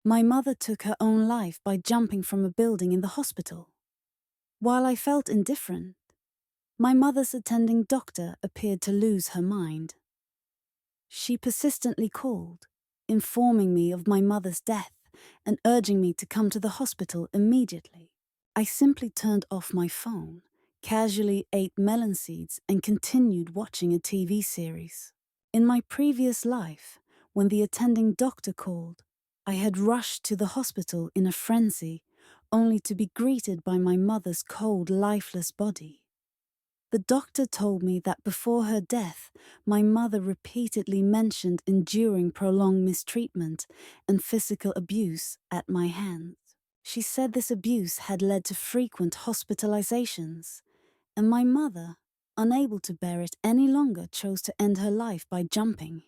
My mother took her own life by jumping from a building in the hospital. While I felt indifferent, my mother's attending doctor appeared to lose her mind. She persistently called, informing me of my mother's death and urging me to come to the hospital immediately. I simply turned off my phone, casually ate melon seeds, and continued watching a TV series. In my previous life, when the attending doctor called, I had rushed to the hospital in a frenzy, only to be greeted by my mother's cold, lifeless body. The doctor told me that before her death, my mother repeatedly mentioned enduring prolonged mistreatment and physical abuse at my hands. She said this abuse had led to frequent hospitalizations, and my mother, unable to bear it any longer, chose to end her life by jumping.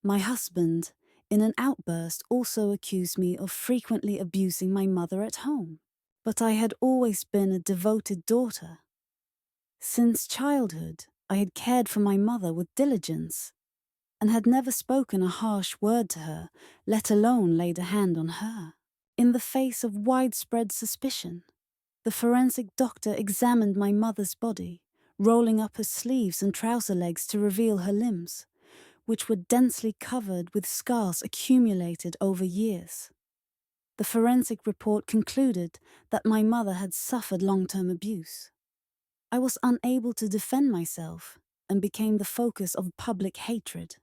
My husband, in an outburst, also accused me of frequently abusing my mother at home. But I had always been a devoted daughter. Since childhood, I had cared for my mother with diligence and had never spoken a harsh word to her, let alone laid a hand on her. In the face of widespread suspicion, the forensic doctor examined my mother's body, rolling up her sleeves and trouser legs to reveal her limbs, which were densely covered with scars accumulated over years. The forensic report concluded that my mother had suffered long-term abuse. I was unable to defend myself and became the focus of public hatred,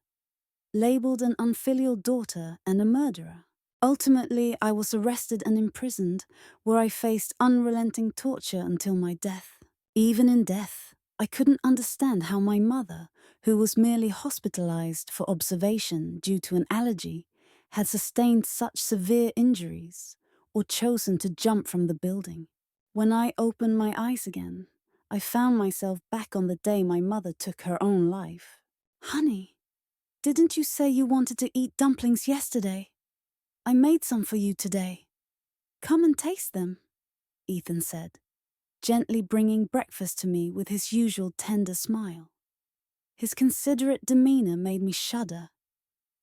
labeled an unfilial daughter and a murderer. Ultimately, I was arrested and imprisoned, where I faced unrelenting torture until my death. Even in death, I couldn't understand how my mother, who was merely hospitalized for observation due to an allergy, had sustained such severe injuries or chosen to jump from the building. When I opened my eyes again, I found myself back on the day my mother took her own life. "Honey, didn't you say you wanted to eat dumplings yesterday? I made some for you today. Come and taste them," Ethan said, gently bringing breakfast to me with his usual tender smile. His considerate demeanor made me shudder.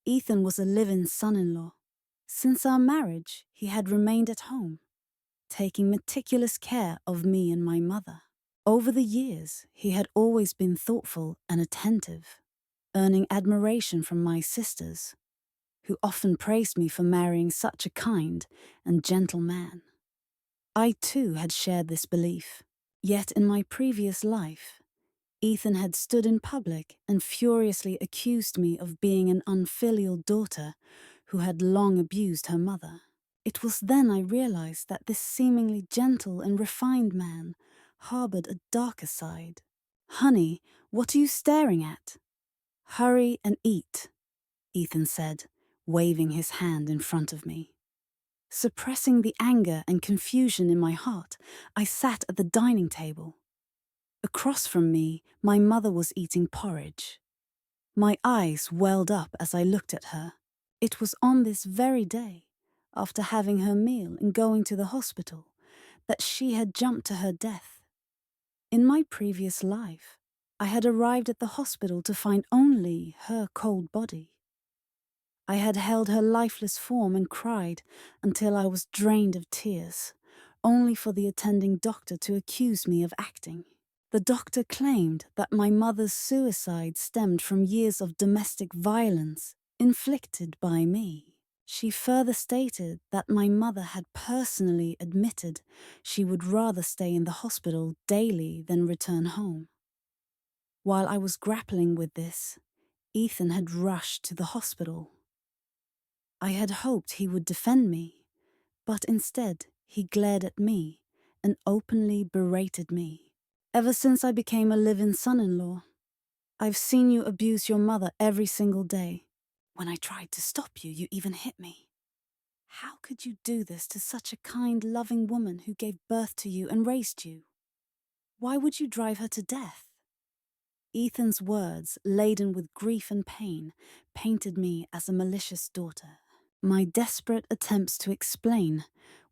Ethan was a live-in son-in-law. Since our marriage, he had remained at home, taking meticulous care of me and my mother. Over the years, he had always been thoughtful and attentive, earning admiration from my sisters, who often praised me for marrying such a kind and gentle man. I too had shared this belief, yet in my previous life, Ethan had stood in public and furiously accused me of being an unfilial daughter who had long abused her mother. It was then I realized that this seemingly gentle and refined man harbored a darker side. "Honey, what are you staring at? Hurry and eat," Ethan said, waving his hand in front of me. Suppressing the anger and confusion in my heart, I sat at the dining table. Across from me, my mother was eating porridge. My eyes welled up as I looked at her. It was on this very day, after having her meal and going to the hospital, that she had jumped to her death. In my previous life, I had arrived at the hospital to find only her cold body. I had held her lifeless form and cried until I was drained of tears, only for the attending doctor to accuse me of acting. The doctor claimed that my mother's suicide stemmed from years of domestic violence inflicted by me. She further stated that my mother had personally admitted she would rather stay in the hospital daily than return home. While I was grappling with this, Ethan had rushed to the hospital. I had hoped he would defend me, but instead he glared at me and openly berated me. "Ever since I became a live-in son-in-law, I've seen you abuse your mother every single day. When I tried to stop you, you even hit me. How could you do this to such a kind, loving woman who gave birth to you and raised you? Why would you drive her to death?" Ethan's words, laden with grief and pain, painted me as a malicious daughter. My desperate attempts to explain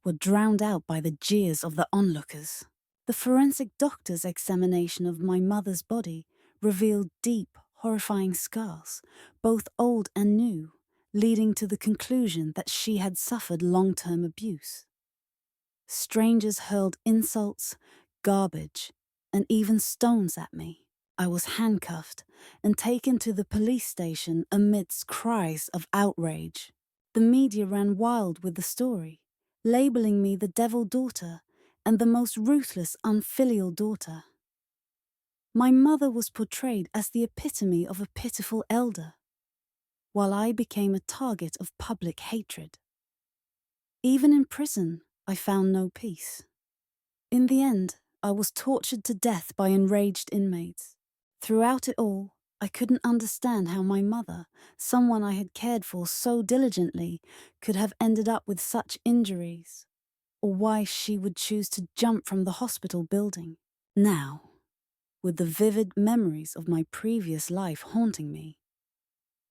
were drowned out by the jeers of the onlookers. The forensic doctor's examination of my mother's body revealed deep, horrifying scars, both old and new, leading to the conclusion that she had suffered long-term abuse. Strangers hurled insults, garbage, and even stones at me. I was handcuffed and taken to the police station amidst cries of outrage. The media ran wild with the story, labeling me the devil daughter and the most ruthless, unfilial daughter. My mother was portrayed as the epitome of a pitiful elder, while I became a target of public hatred. Even in prison, I found no peace. In the end, I was tortured to death by enraged inmates. Throughout it all, I couldn't understand how my mother, someone I had cared for so diligently, could have ended up with such injuries, or why she would choose to jump from the hospital building. Now, with the vivid memories of my previous life haunting me,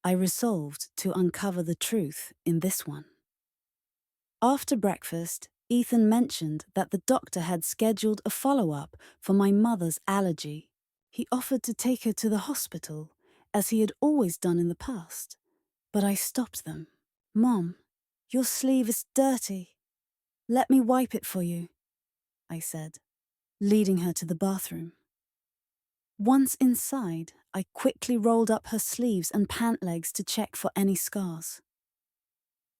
I resolved to uncover the truth in this one. After breakfast, Ethan mentioned that the doctor had scheduled a follow-up for my mother's allergy. He offered to take her to the hospital, as he had always done in the past, but I stopped them. "Mom, your sleeve is dirty. Let me wipe it for you," I said, leading her to the bathroom. Once inside, I quickly rolled up her sleeves and pant legs to check for any scars.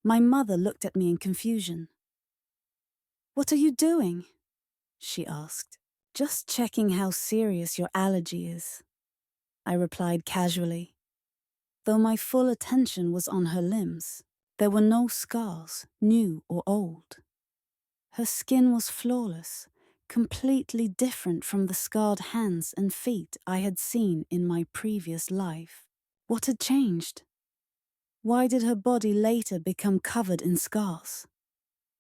My mother looked at me in confusion. "What are you doing?" she asked. "Just checking how serious your allergy is," I replied casually, though my full attention was on her limbs. There were no scars, new or old. Her skin was flawless, completely different from the scarred hands and feet I had seen in my previous life. What had changed? Why did her body later become covered in scars?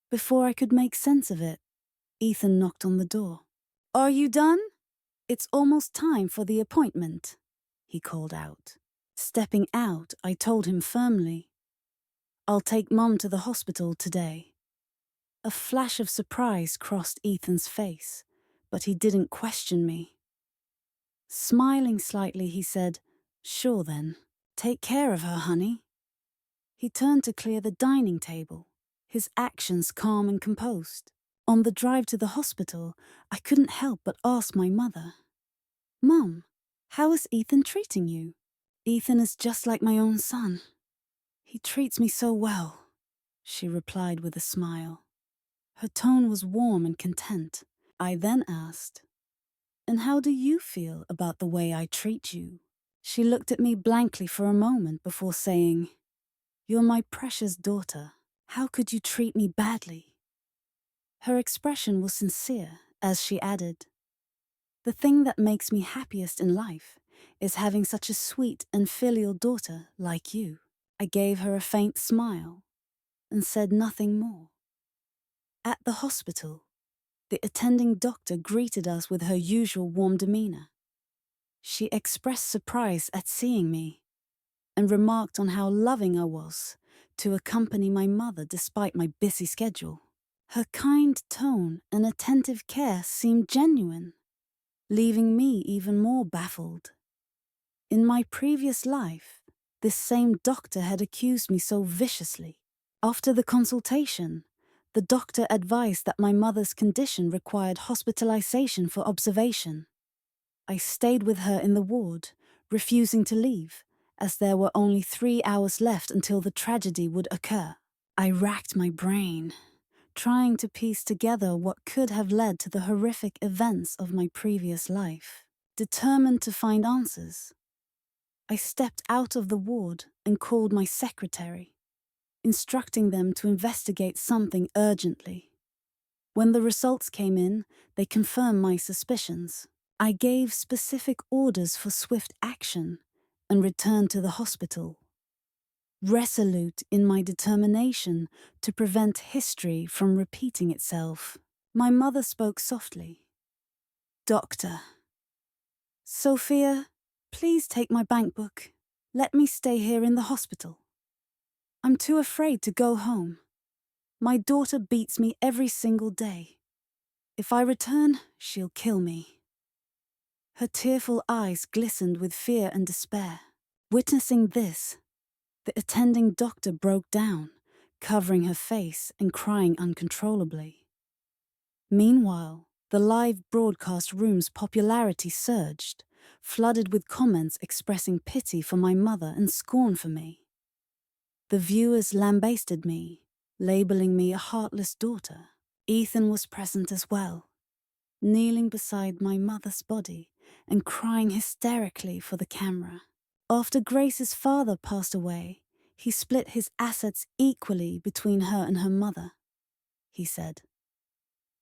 Before I could make sense of it, Ethan knocked on the door. "Are you done? It's almost time for the appointment," he called out. Stepping out, I told him firmly, "I'll take Mum to the hospital today." A flash of surprise crossed Ethan's face, but he didn't question me. Smiling slightly, he said, "Sure then. Take care of her, honey." He turned to clear the dining table, his actions calm and composed. On the drive to the hospital, I couldn't help but ask my mother, "Mom, how is Ethan treating you?" "Ethan is just like my own son. He treats me so well," she replied with a smile. Her tone was warm and content. I then asked, "And how do you feel about the way I treat you?" She looked at me blankly for a moment before saying, "You're my precious daughter. How could you treat me badly?" Her expression was sincere as she added, "The thing that makes me happiest in life is having such a sweet and filial daughter like you." I gave her a faint smile and said nothing more. At the hospital, the attending doctor greeted us with her usual warm demeanor. She expressed surprise at seeing me and remarked on how loving I was to accompany my mother despite my busy schedule. Her kind tone and attentive care seemed genuine, leaving me even more baffled. In my previous life, this same doctor had accused me so viciously. After the consultation, the doctor advised that my mother's condition required hospitalization for observation. I stayed with her in the ward, refusing to leave, as there were only 3 hours left until the tragedy would occur. I racked my brain, trying to piece together what could have led to the horrific events of my previous life. Determined to find answers, I stepped out of the ward and called my secretary, instructing them to investigate something urgently. When the results came in, they confirmed my suspicions. I gave specific orders for swift action and returned to the hospital, resolute in my determination to prevent history from repeating itself. My mother spoke softly. "Doctor, Sophia, please take my bank book. Let me stay here in the hospital. I'm too afraid to go home. My daughter beats me every single day. If I return, she'll kill me." Her tearful eyes glistened with fear and despair. Witnessing this, The attending doctor broke down, covering her face and crying uncontrollably. Meanwhile, the live broadcast room's popularity surged, flooded with comments expressing pity for my mother and scorn for me. The viewers lambasted me, labeling me a heartless daughter. Ethan was present as well, kneeling beside my mother's body and crying hysterically for the camera. After Grace's father passed away, he split his assets equally between her and her mother, he said.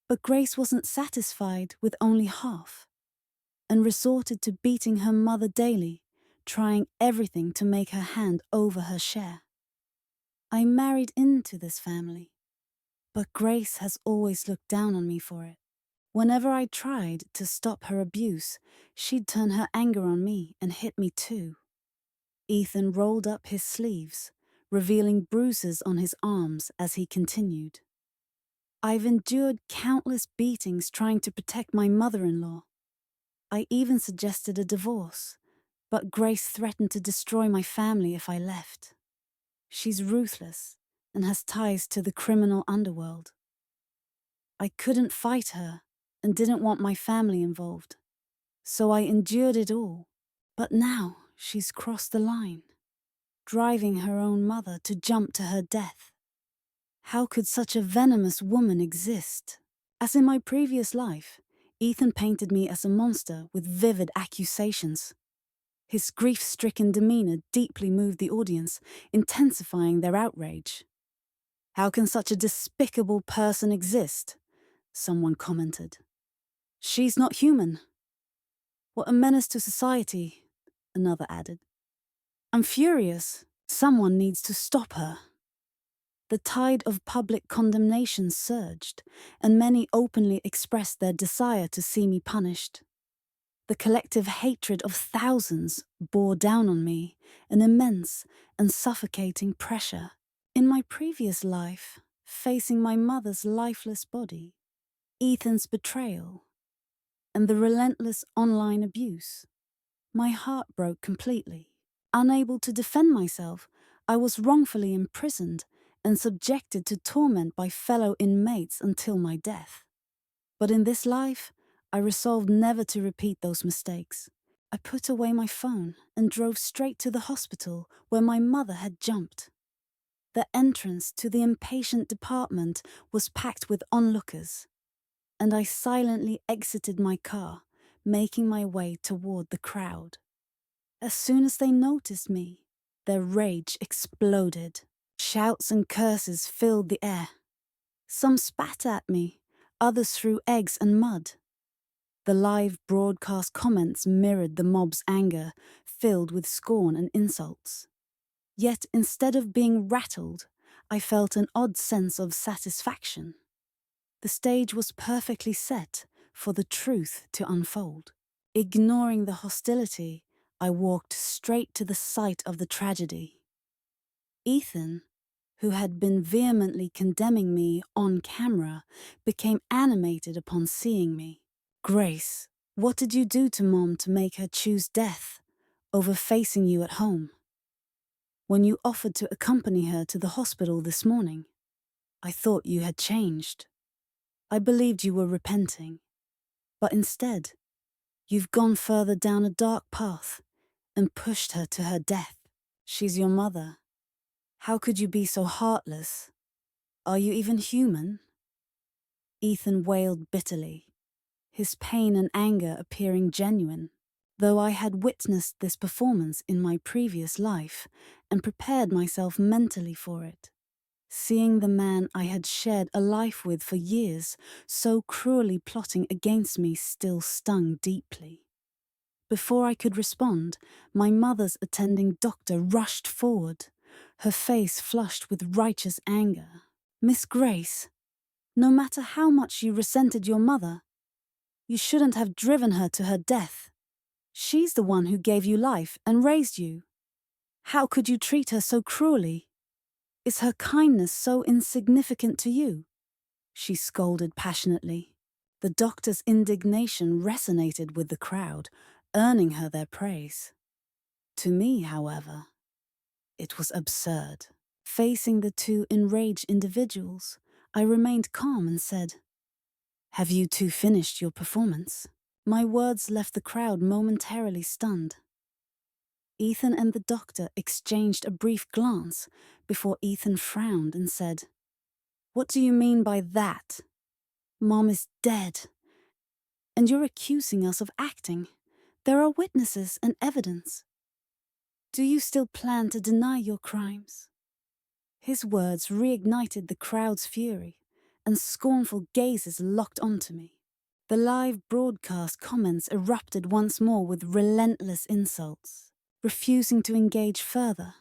But Grace wasn't satisfied with only half, and resorted to beating her mother daily, trying everything to make her hand over her share. I married into this family, but Grace has always looked down on me for it. Whenever I tried to stop her abuse, she'd turn her anger on me and hit me too. Ethan rolled up his sleeves, revealing bruises on his arms as he continued. I've endured countless beatings trying to protect my mother-in-law. I even suggested a divorce, but Grace threatened to destroy my family if I left. She's ruthless and has ties to the criminal underworld. I couldn't fight her and didn't want my family involved, so I endured it all. But now she's crossed the line, driving her own mother to jump to her death. How could such a venomous woman exist? As in my previous life, Ethan painted me as a monster with vivid accusations. His grief-stricken demeanor deeply moved the audience, intensifying their outrage. How can such a despicable person exist? Someone commented. She's not human. What a menace to society, another added. I'm furious. Someone needs to stop her. The tide of public condemnation surged, and many openly expressed their desire to see me punished. The collective hatred of thousands bore down on me, an immense and suffocating pressure. In my previous life, facing my mother's lifeless body, Ethan's betrayal, and the relentless online abuse, my heart broke completely. Unable to defend myself, I was wrongfully imprisoned and subjected to torment by fellow inmates until my death. But in this life, I resolved never to repeat those mistakes. I put away my phone and drove straight to the hospital where my mother had jumped. The entrance to the inpatient department was packed with onlookers, and I silently exited my car, making my way toward the crowd. As soon as they noticed me, their rage exploded. Shouts and curses filled the air. Some spat at me, others threw eggs and mud. The live broadcast comments mirrored the mob's anger, filled with scorn and insults. Yet instead of being rattled, I felt an odd sense of satisfaction. The stage was perfectly set for the truth to unfold. Ignoring the hostility, I walked straight to the site of the tragedy. Ethan, who had been vehemently condemning me on camera, became animated upon seeing me. Grace, what did you do to Mom to make her choose death over facing you at home? When you offered to accompany her to the hospital this morning, I thought you had changed. I believed you were repenting. But instead, you've gone further down a dark path and pushed her to her death. She's your mother. How could you be so heartless? Are you even human? Ethan wailed bitterly, his pain and anger appearing genuine. Though I had witnessed this performance in my previous life and prepared myself mentally for it, seeing the man I had shared a life with for years so cruelly plotting against me still stung deeply. Before I could respond, my mother's attending doctor rushed forward, her face flushed with righteous anger. Miss Grace, no matter how much you resented your mother, you shouldn't have driven her to her death. She's the one who gave you life and raised you. How could you treat her so cruelly? Is her kindness so insignificant to you? She scolded passionately. The doctor's indignation resonated with the crowd, earning her their praise. To me, however, It was absurd. Facing the two enraged individuals, I remained calm and said, "Have you two finished your performance?" My words left the crowd momentarily stunned. Ethan and the doctor exchanged a brief glance before Ethan frowned and said, "What do you mean by that? Mom is dead, and you're accusing us of acting. There are witnesses and evidence. Do you still plan to deny your crimes?" His words reignited the crowd's fury, and scornful gazes locked onto me. The live broadcast comments erupted once more with relentless insults. Refusing to engage further,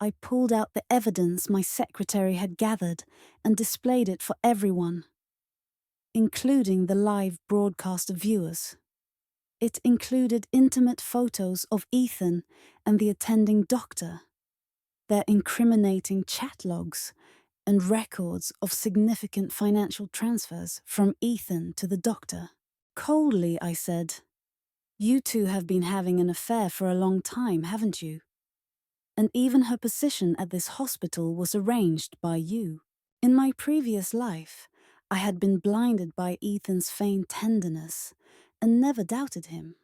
I pulled out the evidence my secretary had gathered and displayed it for everyone, including the live broadcast viewers. It included intimate photos of Ethan and the attending doctor, their incriminating chat logs, and records of significant financial transfers from Ethan to the doctor. Coldly, I said, "You two have been having an affair for a long time, haven't you? And even her position at this hospital was arranged by you. In my previous life, I had been blinded by Ethan's feigned tenderness and never doubted him.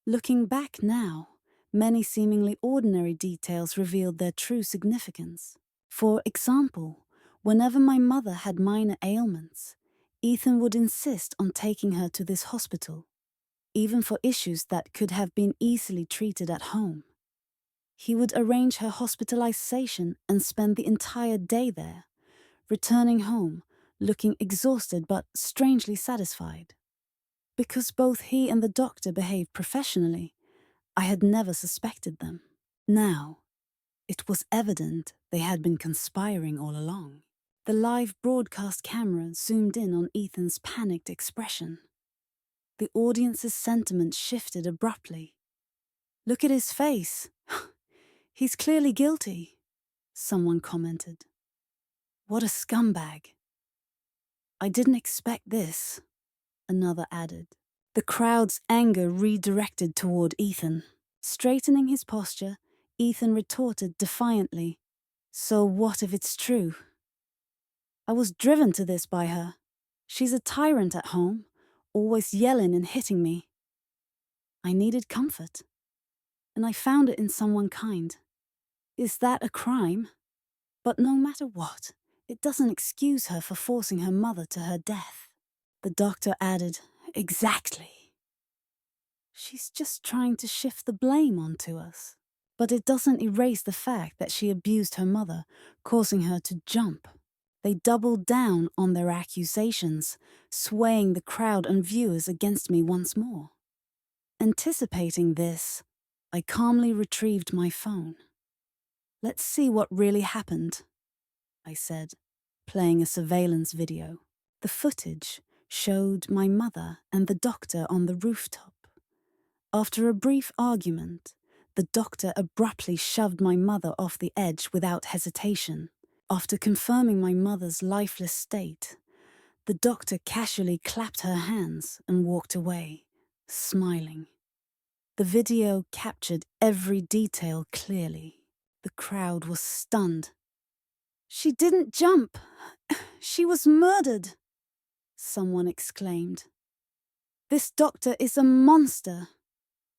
Looking back now, many seemingly ordinary details revealed their true significance. For example, whenever my mother had minor ailments, Ethan would insist on taking her to this hospital, even for issues that could have been easily treated at home. He would arrange her hospitalization and spend the entire day there, returning home, looking exhausted but strangely satisfied. Because both he and the doctor behaved professionally, I had never suspected them. Now, it was evident they had been conspiring all along. The live broadcast camera zoomed in on Ethan's panicked expression. The audience's sentiment shifted abruptly. "Look at his face. He's clearly guilty," someone commented. "What a scumbag." "I didn't expect this," another added. The crowd's anger redirected toward Ethan. Straightening his posture, Ethan retorted defiantly, "So what if it's true? I was driven to this by her. She's a tyrant at home, always yelling and hitting me. I needed comfort, and I found it in someone kind. Is that a crime? But no matter what, it doesn't excuse her for forcing her mother to her death." The doctor added, "Exactly. She's just trying to shift the blame onto us. But it doesn't erase the fact that she abused her mother, causing her to jump." They doubled down on their accusations, swaying the crowd and viewers against me once more. Anticipating this, I calmly retrieved my phone. "Let's see what really happened," I said, playing a surveillance video. The footage showed my mother and the doctor on the rooftop. After a brief argument, the doctor abruptly shoved my mother off the edge without hesitation. After confirming my mother's lifeless state, the doctor casually clapped her hands and walked away, smiling. The video captured every detail clearly. The crowd was stunned. "She didn't jump. She was murdered," someone exclaimed. "This doctor is a monster,"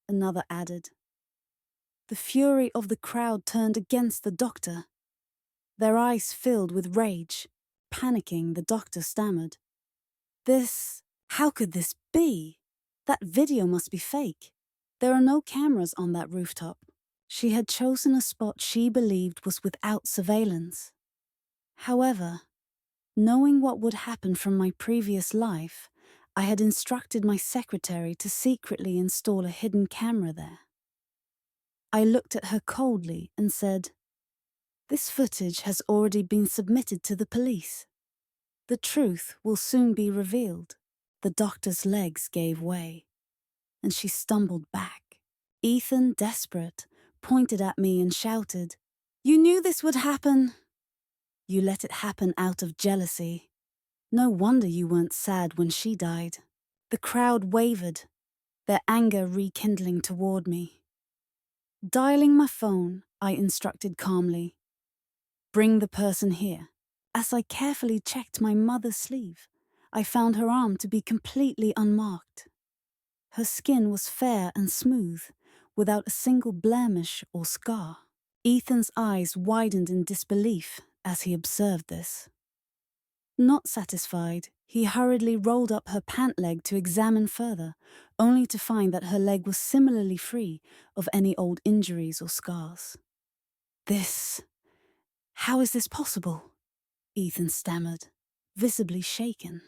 another added. The fury of the crowd turned against the doctor. Their eyes filled with rage. Panicking, the doctor stammered, How could this be? That video must be fake. There are no cameras on that rooftop." She had chosen a spot she believed was without surveillance. However, knowing what would happen from my previous life, I had instructed my secretary to secretly install a hidden camera there. I looked at her coldly and said, "This footage has already been submitted to the police. The truth will soon be revealed." The doctor's legs gave way, and she stumbled back. Ethan, desperate, pointed at me and shouted, "You knew this would happen." "You let it happen out of jealousy. No wonder you weren't sad when she died." The crowd wavered, their anger rekindling toward me. Dialing my phone, I instructed calmly. Bring the person here. As I carefully checked my mother's sleeve, I found her arm to be completely unmarked. Her skin was fair and smooth, without a single blemish or scar. Ethan's eyes widened in disbelief as he observed this. Not satisfied, he hurriedly rolled up her pant leg to examine further, only to find that her leg was similarly free of any old injuries or scars. How is this possible? Ethan stammered, visibly shaken.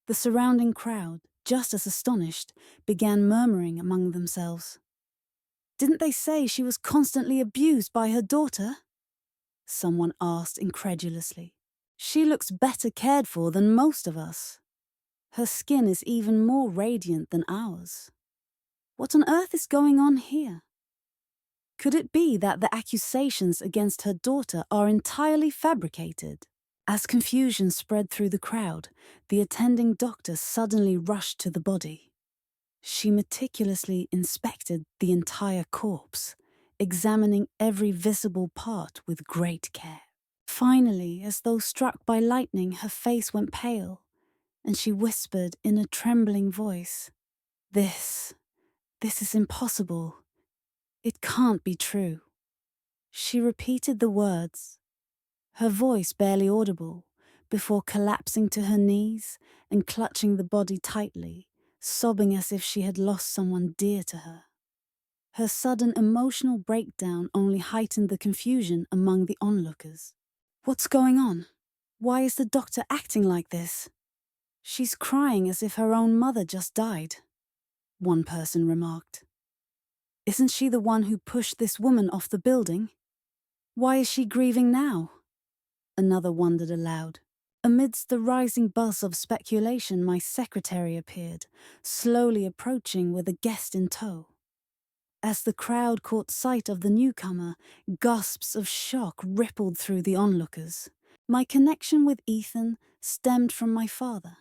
The surrounding crowd, just as astonished, began murmuring among themselves. Didn't they say she was constantly abused by her daughter? Someone asked incredulously. She looks better cared for than most of us. Her skin is even more radiant than ours. What on earth is going on here? Could it be that the accusations against her daughter are entirely fabricated? As confusion spread through the crowd, the attending doctor suddenly rushed to the body. She meticulously inspected the entire corpse, examining every visible part with great care. Finally, as though struck by lightning, her face went pale, and she whispered in a trembling voice, This is impossible. It can't be true." She repeated the words, her voice barely audible, before collapsing to her knees and clutching the body tightly, sobbing as if she had lost someone dear to her. Her sudden emotional breakdown only heightened the confusion among the onlookers. "What's going on? Why is the doctor acting like this? She's crying as if her own mother just died," one person remarked. "Isn't she the one who pushed this woman off the building? Why is she grieving now?" Another wondered aloud. Amidst the rising buzz of speculation, my secretary appeared, slowly approaching with a guest in tow. As the crowd caught sight of the newcomer, gasps of shock rippled through the onlookers. My connection with Ethan stemmed from my father.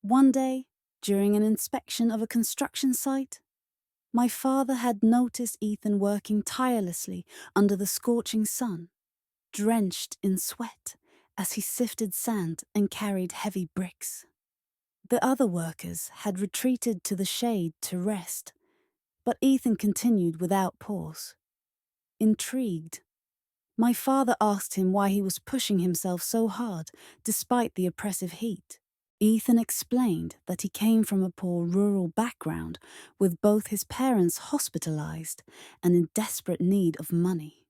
One day, during an inspection of a construction site, my father had noticed Ethan working tirelessly under the scorching sun, drenched in sweat as he sifted sand and carried heavy bricks. The other workers had retreated to the shade to rest, but Ethan continued without pause. Intrigued, my father asked him why he was pushing himself so hard despite the oppressive heat. Ethan explained that he came from a poor rural background with both his parents hospitalized and in desperate need of money.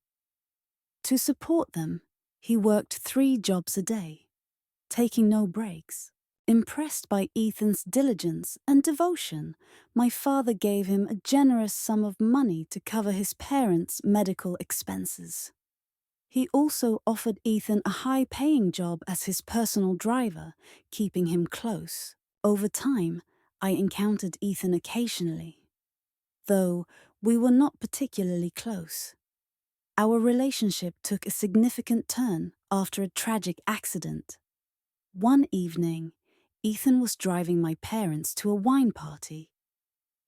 To support them, he worked 3 jobs a day, taking no breaks. Impressed by Ethan's diligence and devotion, my father gave him a generous sum of money to cover his parents' medical expenses. He also offered Ethan a high-paying job as his personal driver, keeping him close. Over time, I encountered Ethan occasionally, though we were not particularly close. Our relationship took a significant turn after a tragic accident. One evening, Ethan was driving my parents to a wine party.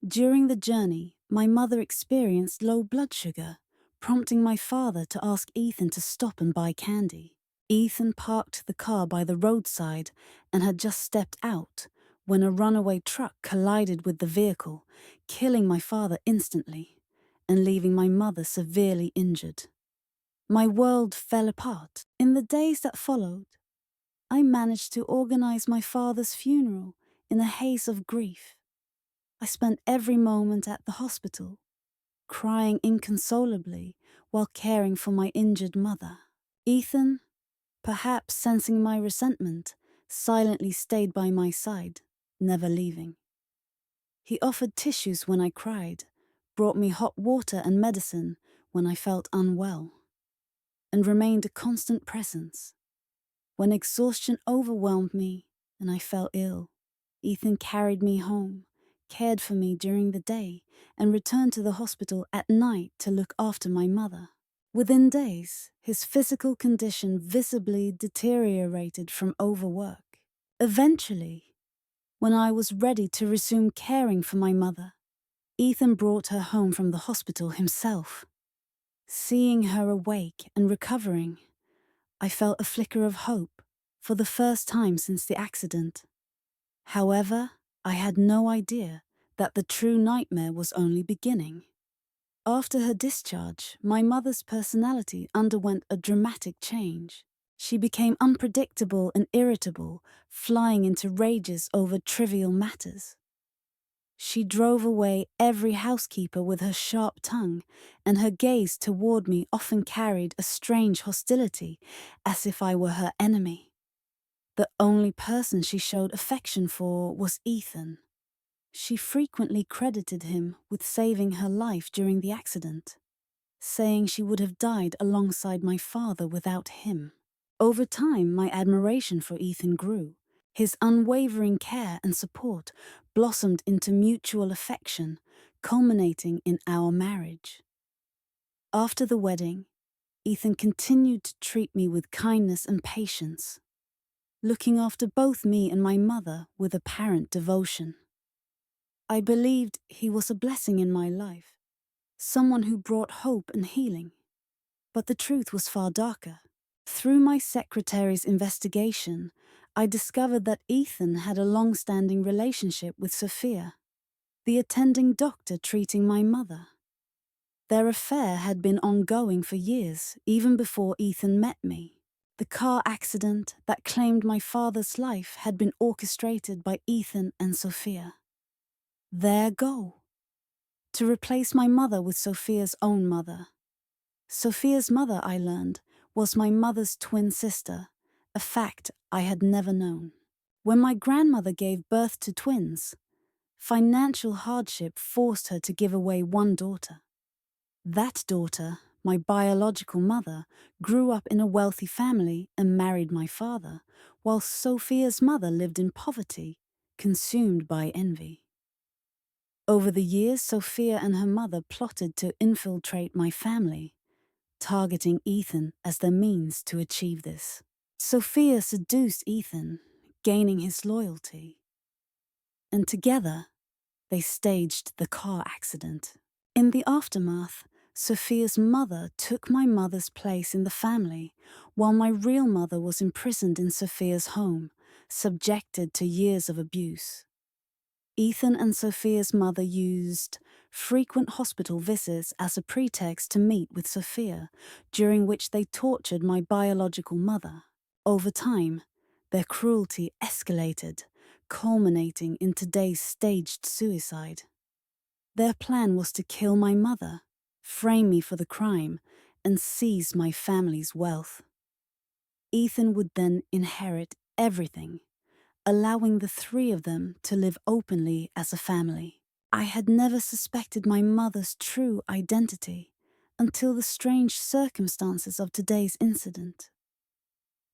During the journey, my mother experienced low blood sugar, prompting my father to ask Ethan to stop and buy candy. Ethan parked the car by the roadside and had just stepped out when a runaway truck collided with the vehicle, killing my father instantly and leaving my mother severely injured. My world fell apart. In the days that followed, I managed to organize my father's funeral in a haze of grief. I spent every moment at the hospital, crying inconsolably while caring for my injured mother. Ethan, perhaps sensing my resentment, silently stayed by my side, never leaving. He offered tissues when I cried, brought me hot water and medicine when I felt unwell, and remained a constant presence. When exhaustion overwhelmed me and I fell ill, Ethan carried me home, cared for me during the day, and returned to the hospital at night to look after my mother. Within days, his physical condition visibly deteriorated from overwork. Eventually, when I was ready to resume caring for my mother, Ethan brought her home from the hospital himself. Seeing her awake and recovering, I felt a flicker of hope for the first time since the accident. However, I had no idea that the true nightmare was only beginning. After her discharge, my mother's personality underwent a dramatic change. She became unpredictable and irritable, flying into rages over trivial matters. She drove away every housekeeper with her sharp tongue, and her gaze toward me often carried a strange hostility, as if I were her enemy. The only person she showed affection for was Ethan. She frequently credited him with saving her life during the accident, saying she would have died alongside my father without him. Over time, my admiration for Ethan grew. His unwavering care and support blossomed into mutual affection, culminating in our marriage. After the wedding, Ethan continued to treat me with kindness and patience, looking after both me and my mother with apparent devotion. I believed he was a blessing in my life, someone who brought hope and healing. But the truth was far darker. Through my secretary's investigation, I discovered that Ethan had a long-standing relationship with Sophia, the attending doctor treating my mother. Their affair had been ongoing for years, even before Ethan met me. The car accident that claimed my father's life had been orchestrated by Ethan and Sophia. Their goal: to replace my mother with Sophia's own mother. Sophia's mother, I learned, was my mother's twin sister, a fact I had never known. When my grandmother gave birth to twins, financial hardship forced her to give away one daughter. That daughter, my biological mother, grew up in a wealthy family and married my father, while Sophia's mother lived in poverty, consumed by envy. Over the years, Sophia and her mother plotted to infiltrate my family, targeting Ethan as their means to achieve this. Sophia seduced Ethan, gaining his loyalty, and together they staged the car accident. In the aftermath, Sophia's mother took my mother's place in the family, while my real mother was imprisoned in Sophia's home, subjected to years of abuse. Ethan and Sophia's mother used frequent hospital visits as a pretext to meet with Sophia, during which they tortured my biological mother. Over time, their cruelty escalated, culminating in today's staged suicide. Their plan was to kill my mother, frame me for the crime, and seize my family's wealth. Ethan would then inherit everything, allowing the three of them to live openly as a family. I had never suspected my mother's true identity until the strange circumstances of today's incident.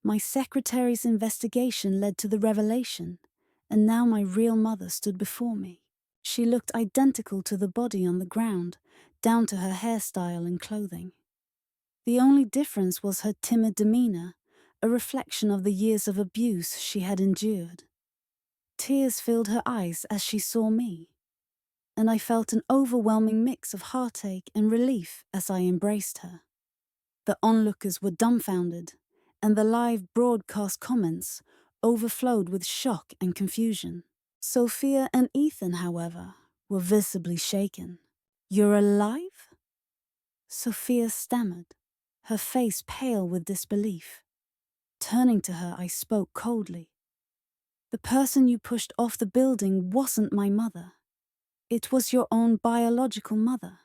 My secretary's investigation led to the revelation, and now my real mother stood before me. She looked identical to the body on the ground, down to her hairstyle and clothing. The only difference was her timid demeanor, a reflection of the years of abuse she had endured. Tears filled her eyes as she saw me, and I felt an overwhelming mix of heartache and relief as I embraced her. The onlookers were dumbfounded, and the live broadcast comments overflowed with shock and confusion. Sophia and Ethan, however, were visibly shaken. "You're alive?" Sophia stammered, her face pale with disbelief. Turning to her, I spoke coldly. "The person you pushed off the building wasn't my mother. It was your own biological mother.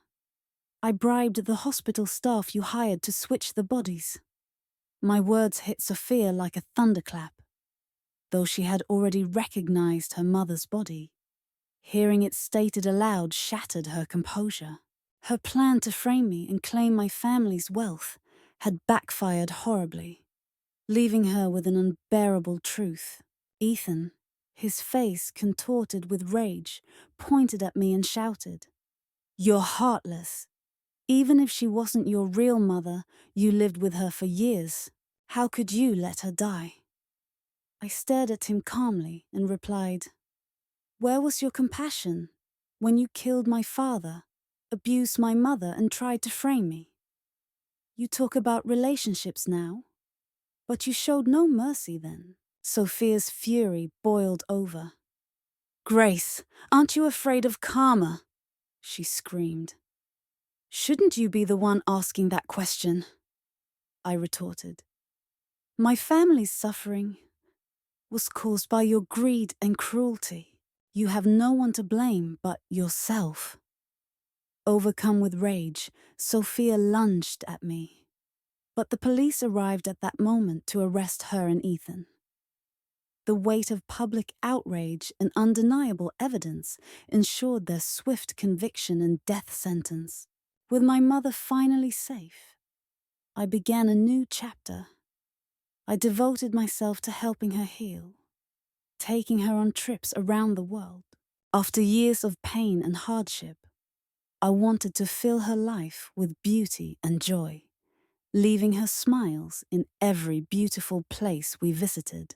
I bribed the hospital staff you hired to switch the bodies." My words hit Sophia like a thunderclap. Though she had already recognized her mother's body, hearing it stated aloud shattered her composure. Her plan to frame me and claim my family's wealth had backfired horribly, leaving her with an unbearable truth. Ethan, his face contorted with rage, pointed at me and shouted, "You're heartless. Even if she wasn't your real mother, you lived with her for years. How could you let her die?" I stared at him calmly and replied, "Where was your compassion when you killed my father, abused my mother, and tried to frame me? You talk about relationships now, but you showed no mercy then. Sophia's fury boiled over. Grace, aren't you afraid of karma? She screamed. Shouldn't you be the one asking that question? I retorted. My family's suffering was caused by your greed and cruelty. You have no one to blame but yourself. Overcome with rage, Sophia lunged at me. But the police arrived at that moment to arrest her and Ethan. The weight of public outrage and undeniable evidence ensured their swift conviction and death sentence. With my mother finally safe, I began a new chapter. I devoted myself to helping her heal, taking her on trips around the world. After years of pain and hardship, I wanted to fill her life with beauty and joy, leaving her smiles in every beautiful place we visited.